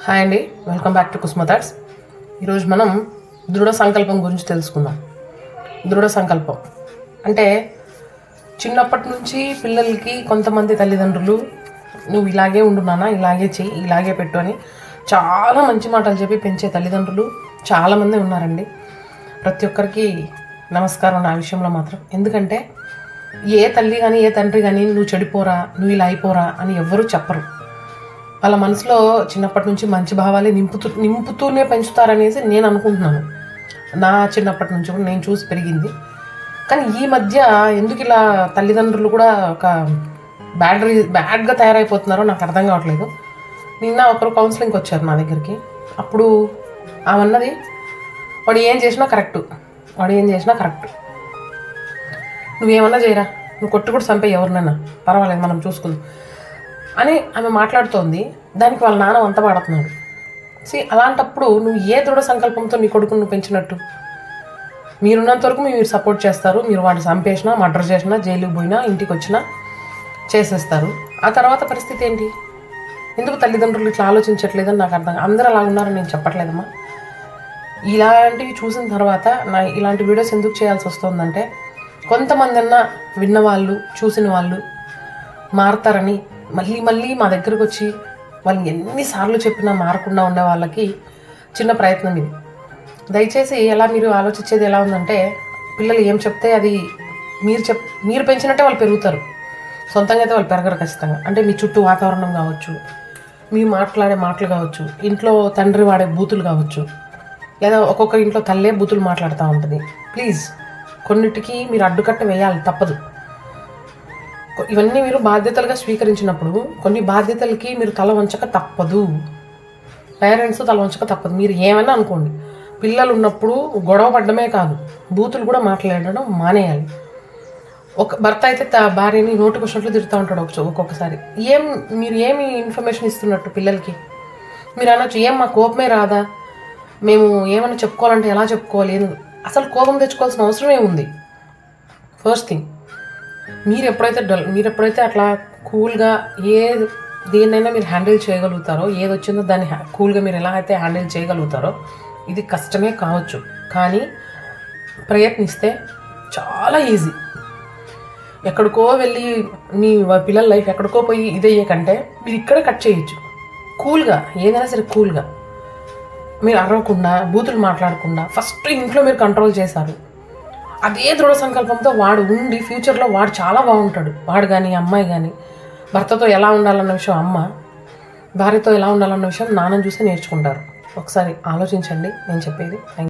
Hi అండి, welcome back to కుస్మ thoughts. ఈరోజు మనం దృఢ సంకల్పం గురించి తెలుసుకుందాం. దృఢ సంకల్పం అంటే చిన్నప్పటి నుంచి పిల్లలకి కొంతమంది తల్లిదండ్రులు నువ్వు ఇలాగే ఉండు నాన్న, ఇలాగే చెయ్యి, ఇలాగే పెట్టు అని చాలా మంచి మాటలు చెప్పి పెంచే తల్లిదండ్రులు చాలామంది ఉన్నారండి. ప్రతి ఒక్కరికి నమస్కారం నా విషయంలో మాత్రం. ఎందుకంటే ఏ తల్లి కానీ ఏ తండ్రి కానీ నువ్వు చెడిపోరా, నువ్వు ఇలా అయిపోరా అని ఎవ్వరూ చెప్పరు. వాళ్ళ మనసులో చిన్నప్పటి నుంచి మంచి భావాలే నింపుతూనే పెంచుతారనేసి నేను అనుకుంటున్నాను. నా చిన్నప్పటి నుంచి కూడా నేను చూసి పెరిగింది. కానీ ఈ మధ్య ఎందుకు ఇలా తల్లిదండ్రులు కూడా ఒక బ్యాడ్గా తయారైపోతున్నారో నాకు అర్థం కావట్లేదు. నిన్న ఒకరు కౌన్సిలింగ్కి వచ్చారు నా దగ్గరికి. అప్పుడు ఆమెన్నది, వాడు ఏం చేసినా కరెక్టు, నువ్వేమన్నా చేయరా, నువ్వు కొట్టు కూడా చంపే ఎవరినైనా పర్వాలేదు, మనం చూసుకుందాం అని ఆమె మాట్లాడుతోంది. దానికి వాళ్ళ నాన్న వంత పాడుతున్నాడు. అలాంటప్పుడు నువ్వు ఏ దృఢ సంకల్పంతో నీ కొడుకుని నువ్వు పెంచినట్టు? మీరున్నంత వరకు మీరు సపోర్ట్ చేస్తారు. మీరు వాడిని చంపేసినా, మర్డర్ చేసినా, జైలుకి పోయినా, ఇంటికి వచ్చినా చేసేస్తారు. ఆ తర్వాత పరిస్థితి ఏంటి? ఎందుకు తల్లిదండ్రులు ఇట్లా ఆలోచించట్లేదని నాకు అర్థం. అందరూ అలా ఉన్నారని నేను చెప్పట్లేదమ్మా. ఇలాంటివి చూసిన తర్వాత ఇలాంటి వీడియోస్ ఎందుకు చేయాల్సి వస్తుందంటే, కొంతమంది అన్నా విన్నవాళ్ళు, చూసిన వాళ్ళు మారతారని మళ్ళీ మళ్ళీ మా దగ్గరకు వచ్చి వాళ్ళు ఎన్నిసార్లు చెప్పినా మారకుండా ఉండే వాళ్ళకి చిన్న ప్రయత్నం ఇది. దయచేసి మీరు ఆలోచించేది ఎలా ఉందంటే, పిల్లలు ఏం చెప్తే అది మీరు పెంచినట్టే వాళ్ళు పెరుగుతారు. సొంతంగా అయితే వాళ్ళు పెరగరు ఖచ్చితంగా. అంటే మీ చుట్టూ వాతావరణం కావచ్చు, మీ మాట్లాడే మాటలు కావచ్చు, ఇంట్లో తండ్రి వాడే బూతులు కావచ్చు, లేదా ఒక్కొక్క ఇంట్లో తల్లే బూతులు మాట్లాడుతూ ఉంటుంది. ప్లీజ్ కొన్నిటికి మీరు అడ్డుకట్ట వేయాలి, తప్పదు. ఇవన్నీ మీరు బాధ్యతలుగా స్వీకరించినప్పుడు కొన్ని బాధ్యతలకి మీరు తల వంచక తప్పదు. పేరెంట్స్ తల వంచక తప్పదు. మీరు ఏమైనా అనుకోండి, పిల్లలు ఉన్నప్పుడు గొడవ పడ్డమే కాదు, బూతులు కూడా మాట్లాడడం మానేయాలి. ఒక భర్త అయితే భార్యని నోటికి వచ్చినట్లు తిడుతూ ఉంటాడు ఒక్కొక్కసారి. మీరు ఏమి ఇన్ఫర్మేషన్ ఇస్తున్నట్టు పిల్లలకి? మీరు అనొచ్చు, మా కోపమే రాదా, మేము ఏమైనా చెప్పుకోవాలంటే ఎలా చెప్పుకోవాలి? అసలు కోపం తెచ్చుకోవాల్సిన అవసరం ఏముంది? ఫస్ట్ థింగ్, మీరు ఎప్పుడైతే అట్లా కూల్గా దేన్నైనా మీరు హ్యాండిల్ చేయగలుగుతారో, ఏది వచ్చిందో దాన్ని కూల్గా మీరు ఎలా అయితే హ్యాండిల్ చేయగలుగుతారో, ఇది కష్టమే కావచ్చు, కానీ ప్రయత్నిస్తే చాలా ఈజీ. ఎక్కడికో వెళ్ళి మీ పిల్లల లైఫ్ ఎక్కడికో పోయి ఇదయ్యే కంటే మీరు ఇక్కడే కట్ చేయొచ్చు. కూల్గా, ఏదైనా సరే కూల్గా, మీరు అరవకుండా, బూతులు మాట్లాడకుండా ఫస్ట్ ఇంట్లో మీరు కంట్రోల్ చేశారు. అదే దృఢ సంకల్పంతో వాడు ఉండి ఫ్యూచర్లో వాడు చాలా బాగుంటాడు. వాడు కానీ అమ్మాయి కానీ భర్తతో ఎలా ఉండాలన్న విషయం అమ్మ, భార్యతో ఎలా ఉండాలన్న విషయం నాన్నని చూసి నేర్చుకుంటారు. ఒకసారి ఆలోచించండి నేను చెప్పేది.